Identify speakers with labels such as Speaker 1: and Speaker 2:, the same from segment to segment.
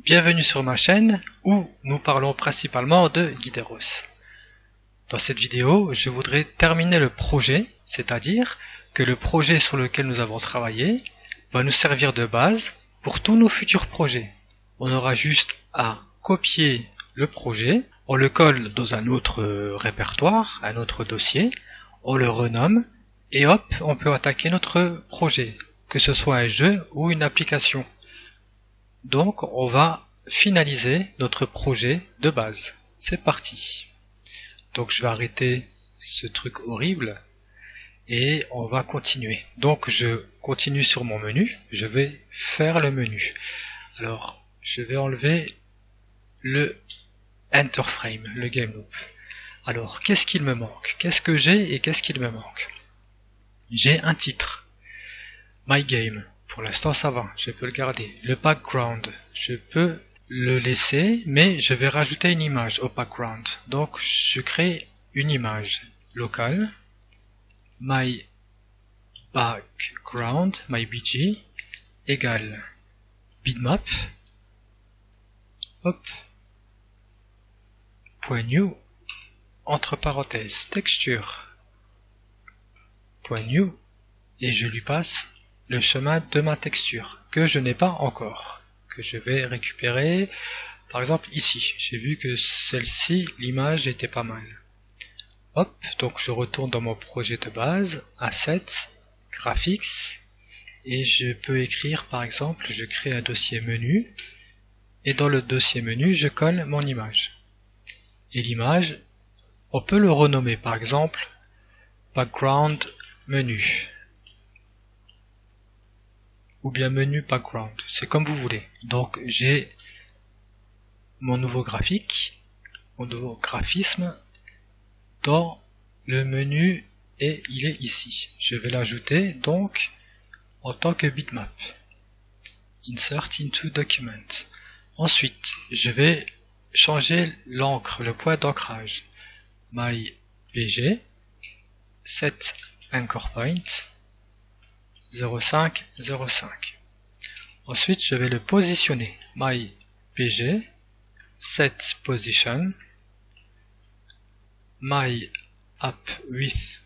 Speaker 1: Bienvenue sur ma chaîne où nous parlons principalement de Guideros. Dans cette vidéo, je voudrais terminer le projet, c'est-à-dire que le projet sur lequel nous avons travaillé va nous servir de base pour tous nos futurs projets. On aura juste à copier le projet, on le colle dans un autre répertoire, un autre dossier, on le renomme et hop, on peut attaquer notre projet, que ce soit un jeu ou une application. Donc on va finaliser notre projet de base. C'est parti. Donc je vais arrêter ce truc horrible et on va continuer. Donc je continue sur mon menu, je vais faire le menu. Alors je vais enlever le Enter Frame, le Game Loop. Alors qu'est-ce qu'il me manque? Qu'est-ce que j'ai et qu'est-ce qu'il me manque? J'ai un titre, My Game. Pour l'instant ça va, je peux le garder. Le background, je peux le laisser, mais je vais rajouter une image au background. Donc je crée une image locale, my background, my bg, égale bitmap, hop, point new, entre parenthèses, texture, point new, et je lui passe le chemin de ma texture, que je n'ai pas encore, que je vais récupérer, par exemple ici, j'ai vu que celle-ci, l'image était pas mal. Hop, donc je retourne dans mon projet de base, Assets, Graphics, et je peux écrire par exemple, je crée un dossier menu, et dans le dossier menu, je colle mon image. Et l'image, on peut le renommer par exemple, Background Menu. Ou bien menu background, c'est comme vous voulez. Donc j'ai mon nouveau graphique, mon nouveau graphisme dans le menu et il est ici. Je vais l'ajouter donc en tant que bitmap. Insert into document. Ensuite, je vais changer l'encre, le point d'ancrage. My PG, set anchor point 05, 05. Ensuite, je vais le positionner. My PG, set position, my app width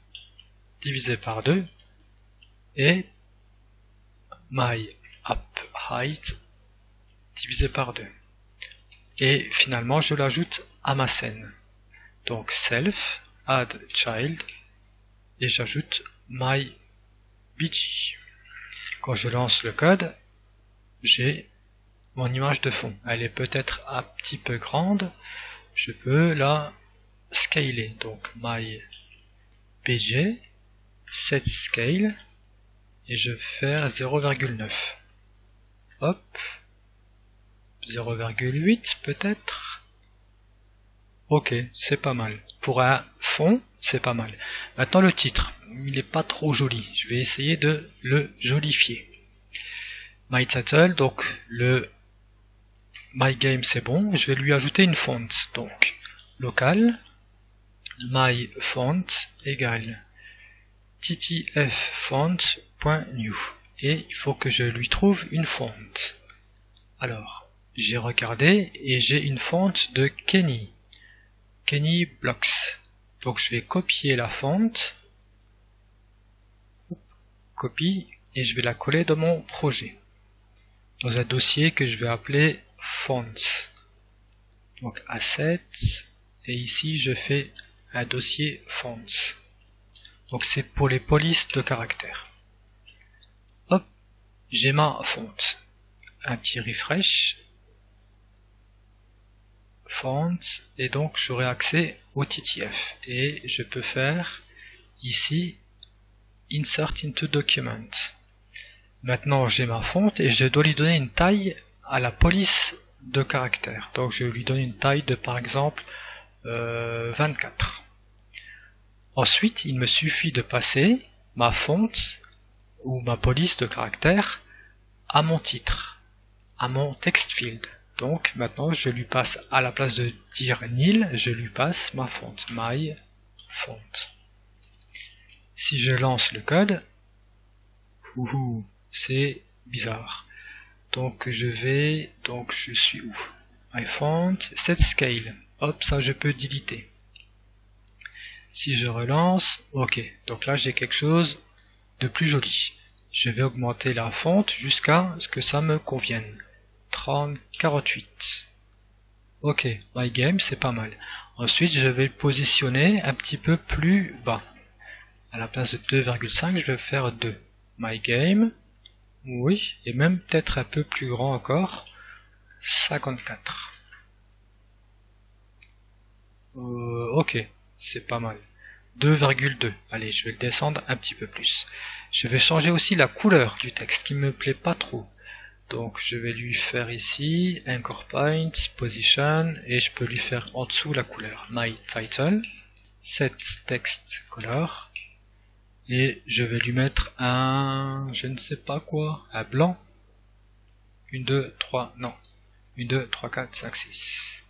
Speaker 1: divisé par 2 et my app height divisé par 2. Et finalement, je l'ajoute à ma scène. Donc self, add child, et j'ajoute my bg. Quand je lance le code, j'ai mon image de fond. Elle est peut-être un petit peu grande. Je peux la scaler. Donc my bg, set scale, et je vais faire 0,9. Hop, 0,8 peut-être. Ok, c'est pas mal. Pour un fond, c'est pas mal. Maintenant le titre, il n'est pas trop joli. Je vais essayer de le jolifier. My title, donc le My game c'est bon. Je vais lui ajouter une font. Donc local, my font égale ttf-font.new. Et il faut que je lui trouve une font. Alors, j'ai regardé et j'ai une font de Kenny. Kenny Blocks. Donc je vais copier la font, copie, et je vais la coller dans mon projet, dans un dossier que je vais appeler fonts. Donc assets, et ici je fais un dossier fonts. Donc c'est pour les polices de caractères. Hop, j'ai ma font. Un petit refresh. Font, et donc j'aurai accès au TTF. Et je peux faire ici Insert into document. Maintenant j'ai ma font et je dois lui donner une taille à la police de caractères. Donc je lui donne une taille de par exemple 24. Ensuite il me suffit de passer ma font ou ma police de caractères à mon titre, à mon text field. Donc maintenant je lui passe, à la place de dire nil, je lui passe ma font, my font. Si je lance le code, c'est bizarre. Donc je suis où? I found set scale. Hop, ça je peux déliter. Si je relance, ok. Donc là j'ai quelque chose de plus joli. Je vais augmenter la fonte jusqu'à ce que ça me convienne. 30, 48. Ok, my game, c'est pas mal. Ensuite, je vais le positionner un petit peu plus bas. À la place de 2,5, je vais faire 2. My game, oui, et même peut-être un peu plus grand encore. 54. Ok, c'est pas mal. 2,2. Allez, je vais le descendre un petit peu plus. Je vais changer aussi la couleur du texte qui me plaît pas trop. Donc je vais lui faire ici Anchor Point, Position, et je peux lui faire en dessous la couleur My Title, Set Text Color, et je vais lui mettre un, je ne sais pas quoi, un blanc. 1, 2, 3, non. 1, 2, 3, 4, 5, 6.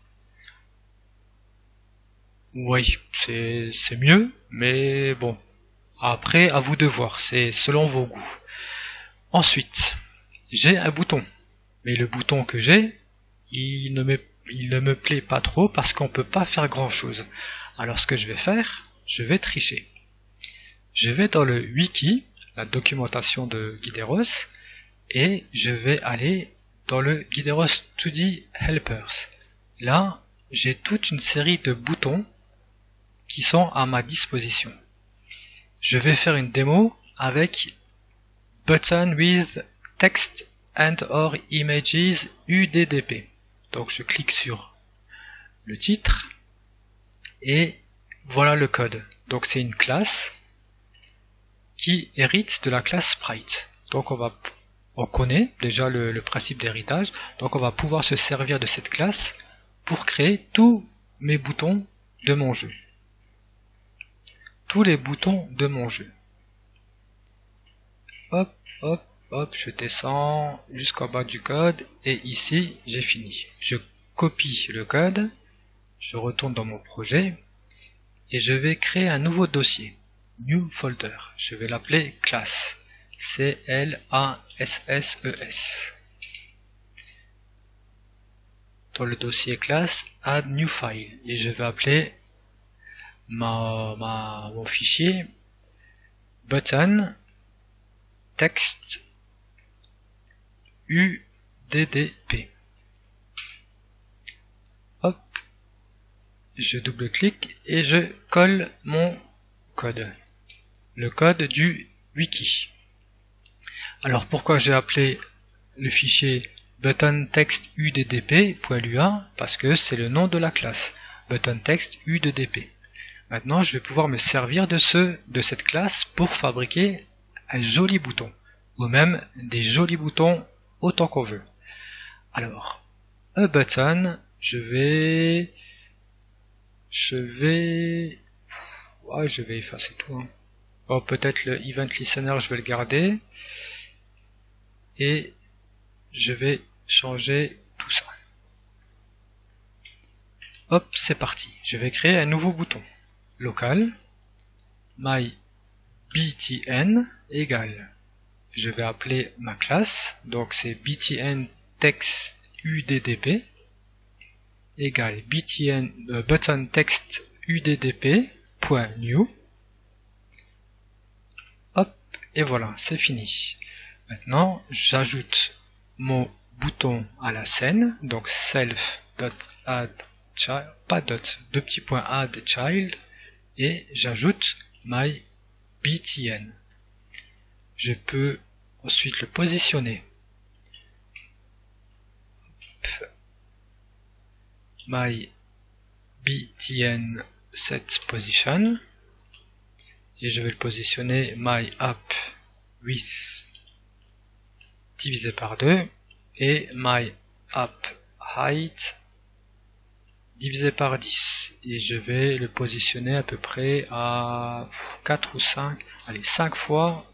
Speaker 1: Oui, c'est mieux, mais bon. Après, à vous de voir, c'est selon vos goûts. Ensuite, j'ai un bouton. Mais le bouton que j'ai, il ne me plaît pas trop parce qu'on peut pas faire grand chose. Alors ce que je vais faire, je vais tricher. Je vais dans le wiki, la documentation de Guideros, et je vais aller dans le Guideros 2D Helpers. Là, j'ai toute une série de boutons qui sont à ma disposition. Je vais faire une démo avec Button with Text and or Images UDDP. Donc je clique sur le titre et voilà le code. Donc c'est une classe qui hérite de la classe Sprite. Donc on connaît déjà le principe d'héritage. Donc on va pouvoir se servir de cette classe pour créer tous mes boutons de mon jeu. Tous les boutons de mon jeu. Hop, hop, hop, je descends jusqu'en bas du code et ici j'ai fini. Je copie le code, je retourne dans mon projet et je vais créer un nouveau dossier. New folder. Je vais l'appeler class. C-L-A-S-S-E-S. Dans le dossier class, add new file. Et je vais appeler mon fichier button text UDDP. Hop. Je double-clique et je colle mon code. Le code du wiki. Alors pourquoi j'ai appelé le fichier buttonTextUDDP.lua? Parce que c'est le nom de la classe buttonTextUDDP. Maintenant je vais pouvoir me servir de cette classe pour fabriquer un joli bouton ou même des jolis boutons autant qu'on veut. Alors a button, je vais effacer tout. Bon, peut-être le event listener je vais le garder et je vais changer tout ça. Hop, c'est parti. Je vais créer un nouveau bouton. Local, my btn égale. Je vais appeler ma classe, donc c'est btn text uddp égale button text uddp.new. Hop, et voilà, c'est fini. Maintenant, j'ajoute mon bouton à la scène, donc self.add child, pas dot, deux petits points add child, et j'ajoute my btn. Je peux ensuite le positionner. My btn set position, et je vais le positionner my app width divisé par 2 et my app height divisé par 10, et je vais le positionner à peu près à 4 ou 5, allez 5 fois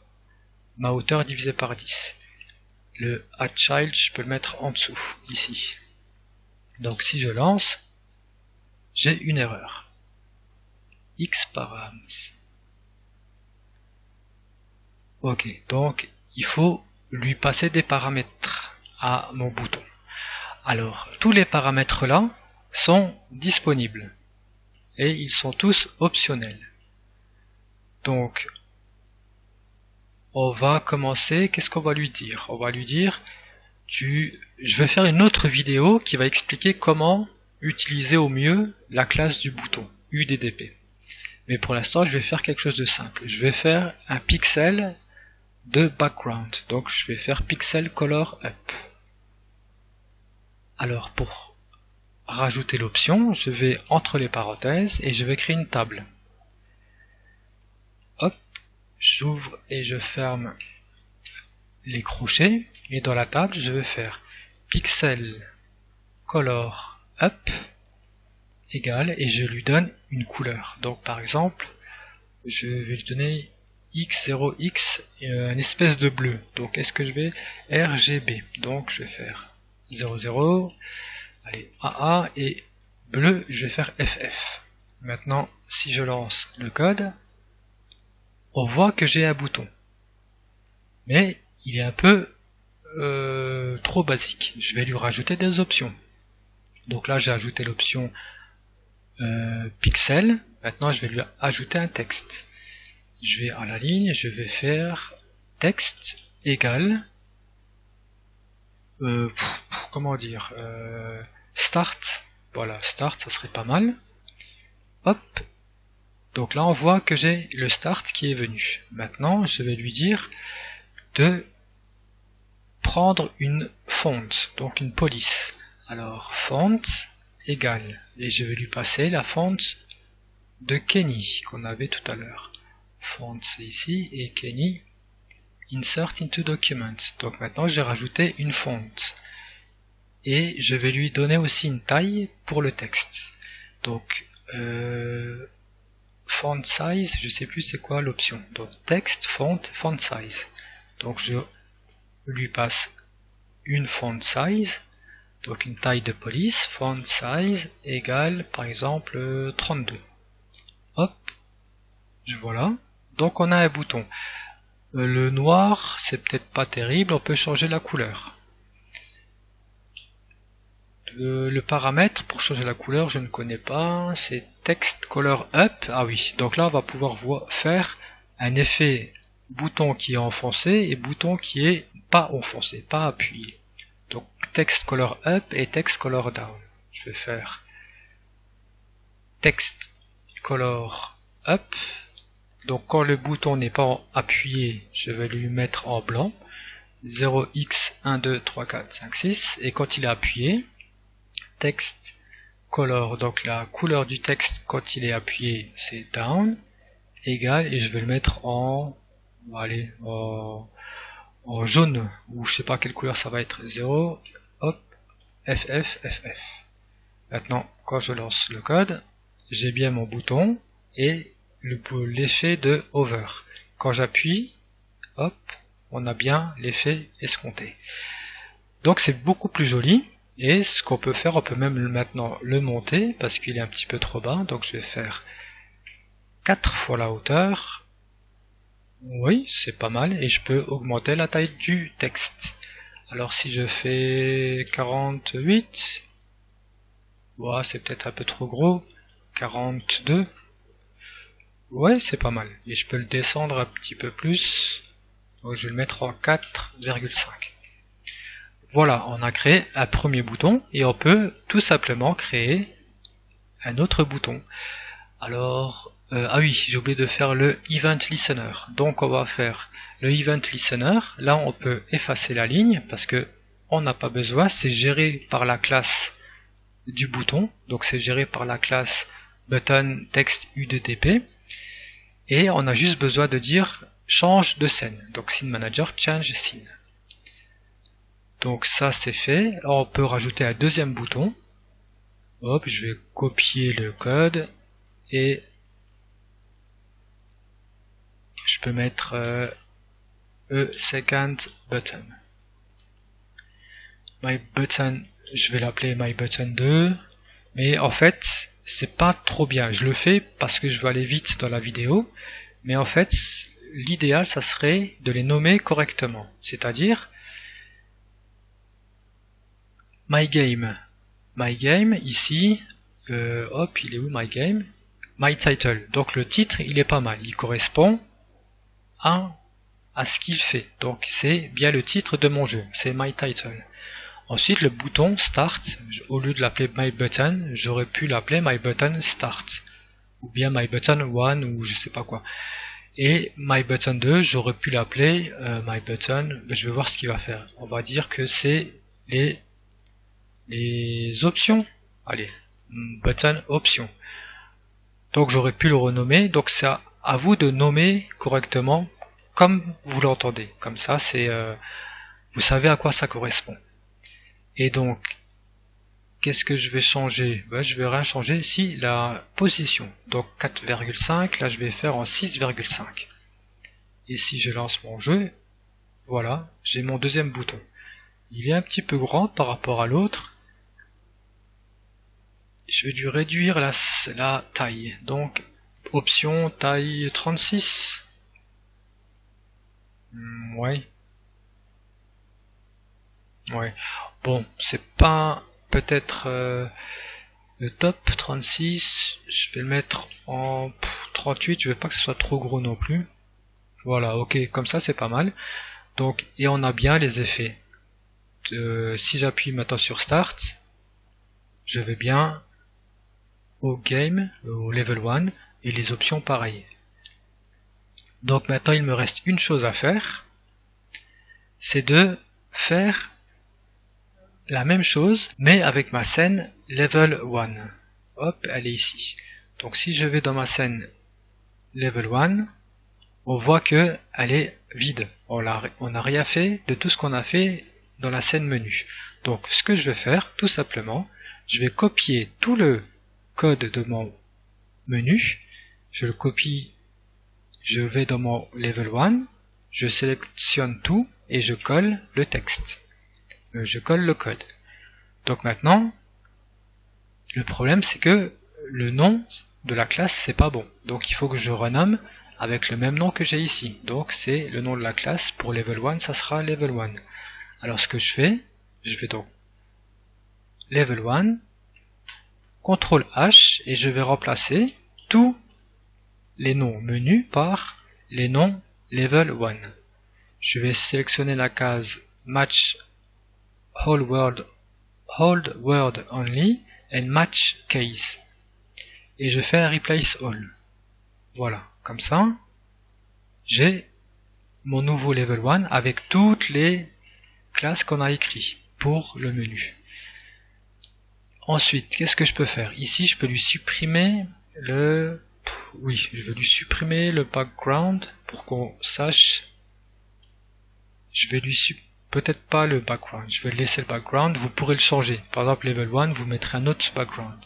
Speaker 1: ma hauteur divisé par 10. Le add child je peux le mettre en dessous ici. Donc si je lance, j'ai une erreur. Xparams. Ok, donc il faut lui passer des paramètres à mon bouton. Alors, tous les paramètres là sont disponibles et ils sont tous optionnels. Donc, on va commencer. Qu'est-ce qu'on va lui dire? On va lui dire, je vais faire une autre vidéo qui va expliquer comment utiliser au mieux la classe du bouton UDDP. Mais pour l'instant, je vais faire quelque chose de simple. Je vais faire un pixel de background. Donc, je vais faire pixel color up. Alors, pour rajouter l'option, je vais entre les parenthèses et je vais créer une table. Hop, j'ouvre et je ferme les crochets. Et dans la table, je vais faire pixel color up égale et je lui donne une couleur. Donc, par exemple, je vais lui donner X0X, une espèce de bleu. Donc, est-ce que je vais RGB? Donc, je vais faire 00, allez, AA, et bleu, je vais faire FF. Maintenant, si je lance le code, on voit que j'ai un bouton. Mais il est un peu trop basique. Je vais lui rajouter des options. Donc là, j'ai ajouté l'option pixel. Maintenant, je vais lui ajouter un texte. Je vais à la ligne, je vais faire texte égale comment dire, start. Voilà, start, ça serait pas mal. Hop. Donc là, on voit que j'ai le start qui est venu. Maintenant, je vais lui dire de prendre une fonte, donc une police. Alors, font égale, et je vais lui passer la fonte de Kenny qu'on avait tout à l'heure. Font c'est ici, et Kenny insert into document. Donc maintenant, j'ai rajouté une fonte. Et je vais lui donner aussi une taille pour le texte. Donc, font size, je sais plus c'est quoi l'option. Donc, texte, font size. Donc, je lui passe une font size, donc une taille de police, font size égale, par exemple, 32. Hop, voilà. Donc, on a un bouton. Le noir, c'est peut-être pas terrible, on peut changer la couleur. Le paramètre pour changer la couleur, je ne connais pas, c'est text color up. Ah oui, donc là on va pouvoir faire un effet bouton qui est enfoncé et bouton qui est pas enfoncé, pas appuyé. Donc text color up et text color down. Je vais faire text color up. Donc quand le bouton n'est pas appuyé, je vais lui mettre en blanc 0x 1 2 3 4 5 6 et quand il est appuyé, text color, donc la couleur du texte quand il est appuyé c'est down égal, et je vais le mettre en jaune, ou je sais pas quelle couleur ça va être, 0, hop, FF. Maintenant quand je lance le code, j'ai bien mon bouton et l'effet de hover. Quand j'appuie, hop, on a bien l'effet escompté. Donc c'est beaucoup plus joli. Et ce qu'on peut faire, on peut même maintenant le monter parce qu'il est un petit peu trop bas. Donc je vais faire 4 fois la hauteur. Oui, c'est pas mal. Et je peux augmenter la taille du texte. Alors si je fais 48, ouais, c'est peut-être un peu trop gros. 42, ouais, c'est pas mal. Et je peux le descendre un petit peu plus. Donc je vais le mettre en 4,5. Voilà, on a créé un premier bouton et on peut tout simplement créer un autre bouton. Alors, ah oui, j'ai oublié de faire le Event Listener. Donc on va faire le Event Listener. Là, on peut effacer la ligne parce que on n'a pas besoin. C'est géré par la classe du bouton. Donc c'est géré par la classe button text UDTP. Et on a juste besoin de dire change de scène. Donc scene manager change scene. Donc ça c'est fait. Alors on peut rajouter un deuxième bouton. Hop, je vais copier le code et je peux mettre a second button. My button, je vais l'appeler my button 2. Mais en fait, c'est pas trop bien. Je le fais parce que je veux aller vite dans la vidéo. Mais en fait, l'idéal ça serait de les nommer correctement. C'est-à-dire My game. My game, ici, hop, il est où my game? My title. Donc le titre, il est pas mal. Il correspond à ce qu'il fait. Donc c'est bien le titre de mon jeu. C'est my title. Ensuite, le bouton Start, au lieu de l'appeler My Button, j'aurais pu l'appeler My Button Start. Ou bien My Button 1 ou je sais pas quoi. Et My Button 2, j'aurais pu l'appeler My Button, je vais voir ce qu'il va faire. On va dire que c'est les options. Allez, Button Options. Donc j'aurais pu le renommer. Donc c'est à vous de nommer correctement comme vous l'entendez. Comme ça, c'est vous savez à quoi ça correspond. Et donc, qu'est-ce que je vais changer? Je vais rien changer ici, la position. Donc 4,5, là je vais faire en 6,5. Et si je lance mon jeu, voilà, j'ai mon deuxième bouton. Il est un petit peu grand par rapport à l'autre. Je vais lui réduire la taille. Donc, option taille 36. Ouais. Ouais. Bon, c'est pas peut-être le top 36. Je vais le mettre en 38. Je veux pas que ce soit trop gros non plus. Voilà, ok, comme ça c'est pas mal. Donc, et on a bien les effets. Si j'appuie maintenant sur Start, je vais bien au Game, au Level 1, et les options pareilles. Donc maintenant il me reste une chose à faire, c'est de faire la même chose, mais avec ma scène Level 1. Hop, elle est ici. Donc si je vais dans ma scène Level 1, on voit que elle est vide. On n'a rien fait de tout ce qu'on a fait dans la scène menu. Donc ce que je vais faire, tout simplement, je vais copier tout le code de mon menu, je le copie, je vais dans mon level 1, je sélectionne tout et je colle le texte. Je colle le code. Donc maintenant, le problème c'est que le nom de la classe c'est pas bon. Donc il faut que je renomme avec le même nom que j'ai ici. Donc c'est le nom de la classe pour level 1, ça sera level 1. Alors ce que je vais donc level 1, CTRL H et je vais remplacer tous les noms menus par les noms level 1. Je vais sélectionner la case match hold word only and match case et je fais un replace all. Voilà, comme ça j'ai mon nouveau level 1 avec toutes les classes qu'on a écrites pour le menu. Ensuite, qu'est-ce que je peux faire? Ici, je peux lui supprimer le... Oui, je vais lui supprimer le background pour qu'on sache. Je vais lui peut-être pas le background, je vais laisser le background, vous pourrez le changer. Par exemple, level 1, vous mettrez un autre background.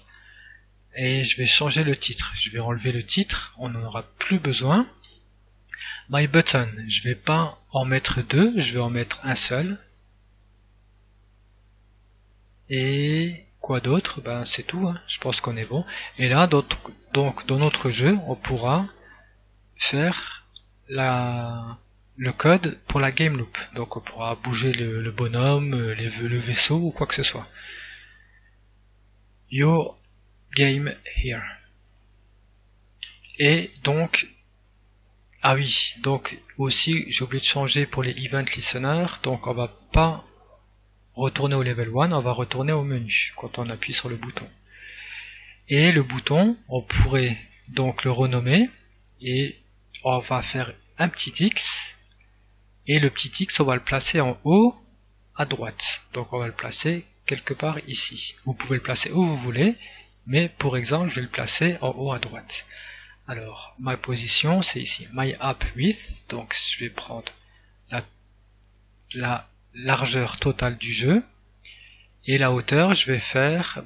Speaker 1: Et je vais changer le titre. Je vais enlever le titre, on n'en aura plus besoin. My button, je vais pas en mettre deux, je vais en mettre un seul. Et quoi d'autre? Ben c'est tout, hein. Je pense qu'on est bon. Et là, donc dans notre jeu, on pourra faire le code pour la game loop. Donc on pourra bouger le bonhomme, le vaisseau ou quoi que ce soit. Your game here. Et donc, ah oui, donc aussi j'ai oublié de changer pour les event listeners. Donc on va pas retourner au level 1, on va retourner au menu quand on appuie sur le bouton. Et le bouton, on pourrait donc le renommer et on va faire un petit X et le petit X on va le placer en haut à droite. Donc on va le placer quelque part ici. Vous pouvez le placer où vous voulez, mais pour exemple je vais le placer en haut à droite. Alors ma position c'est ici, my app width, donc je vais prendre la largeur totale du jeu et la hauteur je vais faire,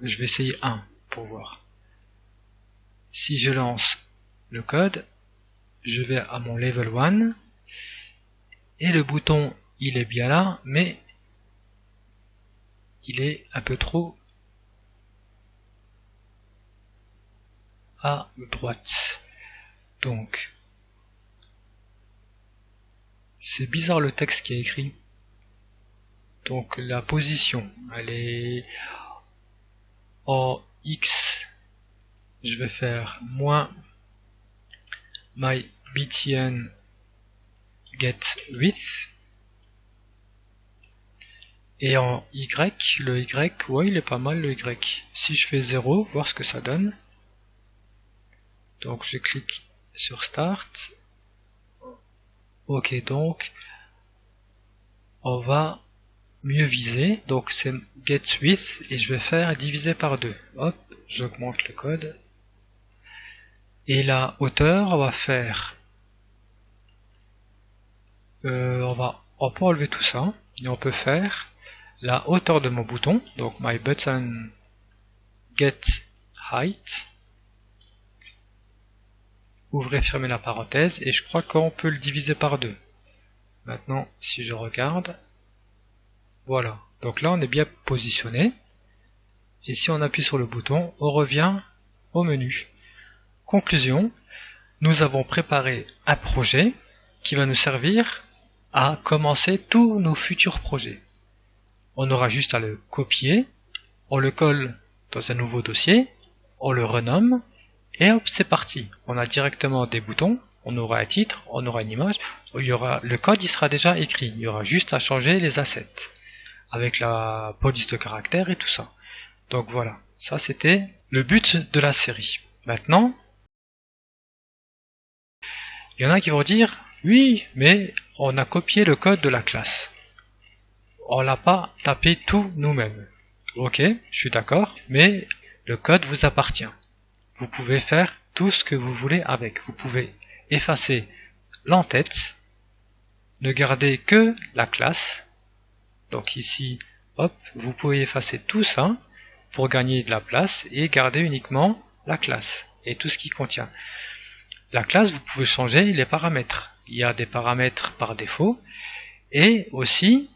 Speaker 1: je vais essayer 1 pour voir. Si je lance le code, je vais à mon level 1 et le bouton il est bien là, mais il est un peu trop à droite. Donc c'est bizarre le texte qui est écrit. Donc la position, elle est en X. Je vais faire moins my btn get width. Et en Y, le Y, ouais, il est pas mal le Y. Si je fais 0, voir ce que ça donne. Donc je clique sur Start. Ok, donc on va mieux viser. Donc c'est get width et je vais faire diviser par 2. Hop, j'augmente le code. Et la hauteur, on va faire... on peut enlever tout ça. Et on peut faire la hauteur de mon bouton. Donc my button get height. Ouvrez, fermez la parenthèse, et je crois qu'on peut le diviser par 2. Maintenant, si je regarde, voilà. Donc là, on est bien positionné. Et si on appuie sur le bouton, on revient au menu. Conclusion, nous avons préparé un projet qui va nous servir à commencer tous nos futurs projets. On aura juste à le copier, on le colle dans un nouveau dossier, on le renomme, et hop, c'est parti. On a directement des boutons, on aura un titre, on aura une image, le code il sera déjà écrit, il y aura juste à changer les assets, avec la police de caractères et tout ça. Donc voilà, ça c'était le but de la série. Maintenant, il y en a qui vont dire, oui, mais on a copié le code de la classe. On l'a pas tapé tout nous-mêmes. Ok, je suis d'accord, mais le code vous appartient. Vous pouvez faire tout ce que vous voulez avec. Vous pouvez effacer l'entête, ne garder que la classe. Donc ici, hop, vous pouvez effacer tout ça pour gagner de la place et garder uniquement la classe et tout ce qui contient. La classe, vous pouvez changer les paramètres. Il y a des paramètres par défaut et aussi,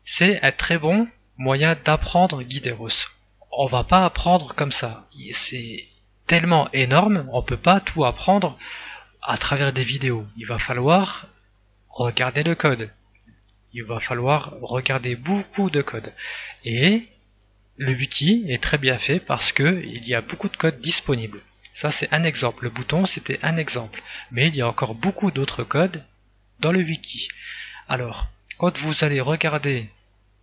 Speaker 1: c'est un très bon moyen d'apprendre Guideros. On va pas apprendre comme ça. C'est tellement énorme, on peut pas tout apprendre à travers des vidéos. Il va falloir regarder le code. Il va falloir regarder beaucoup de code. Et le wiki est très bien fait parce que il y a beaucoup de code disponible. Ça c'est un exemple. Le bouton c'était un exemple. Mais il y a encore beaucoup d'autres codes dans le wiki. Alors, quand vous allez regarder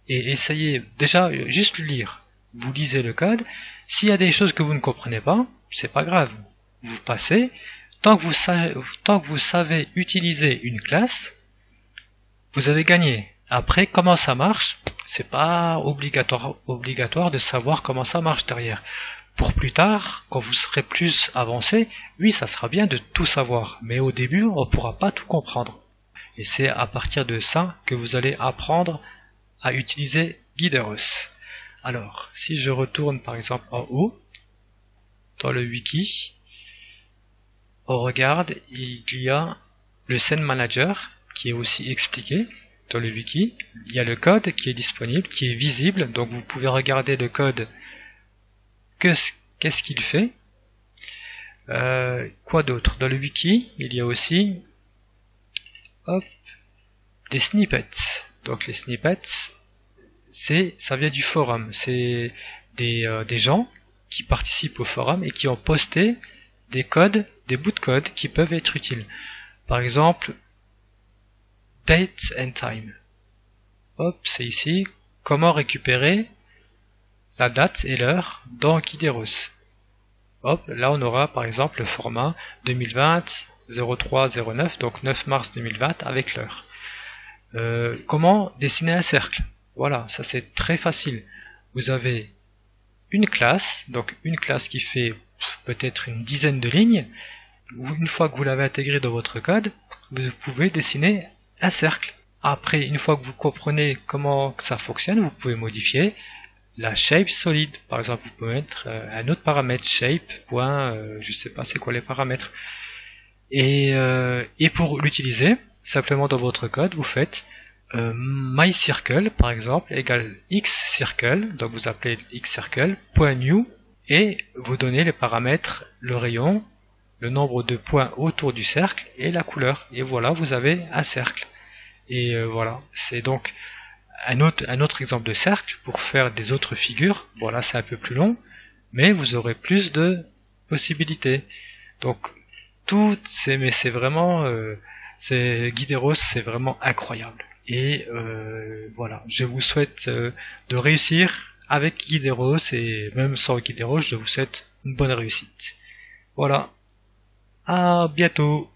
Speaker 1: et essayer, déjà juste lire, vous lisez le code. S'il y a des choses que vous ne comprenez pas, c'est pas grave. Vous passez. Tant que vous savez utiliser une classe, vous avez gagné. Après, comment ça marche, c'est pas obligatoire de savoir comment ça marche derrière. Pour plus tard, quand vous serez plus avancé, oui, ça sera bien de tout savoir. Mais au début, on ne pourra pas tout comprendre. Et c'est à partir de ça que vous allez apprendre à utiliser Guideros. Alors, si je retourne par exemple en haut, dans le wiki, on regarde, il y a le Scene Manager qui est aussi expliqué dans le wiki. Il y a le code qui est disponible, qui est visible, donc vous pouvez regarder le code, qu'est-ce qu'il fait. Quoi d'autre? Dans le wiki, il y a aussi hop, des snippets. Donc les snippets, ça vient du forum. C'est des gens qui participent au forum et qui ont posté des codes, des bouts de code qui peuvent être utiles. Par exemple, date and time. Hop, c'est ici. Comment récupérer la date et l'heure dans Guideros. Hop, là on aura par exemple le format 2020 0309, donc 9 mars 2020 avec l'heure. Comment dessiner un cercle? Voilà, ça c'est très facile. Vous avez une classe, donc une classe qui fait peut-être une dizaine de lignes. Une fois que vous l'avez intégré dans votre code, vous pouvez dessiner un cercle. Après, une fois que vous comprenez comment ça fonctionne, vous pouvez modifier la shape solide. Par exemple, vous pouvez mettre un autre paramètre shape, je sais pas c'est quoi les paramètres. Et pour l'utiliser, simplement dans votre code, vous faites myCircle par exemple égale xCircle, donc vous appelez xCircle, .new, et vous donnez les paramètres, le rayon, le nombre de points autour du cercle et la couleur. Et voilà, vous avez un cercle. Et voilà, c'est donc un autre exemple de cercle pour faire des autres figures. Bon là c'est un peu plus long, mais vous aurez plus de possibilités. Donc mais c'est vraiment, Guideros, c'est vraiment incroyable. Et voilà, je vous souhaite de réussir avec Guideros, et même sans Guideros, je vous souhaite une bonne réussite. Voilà, à bientôt.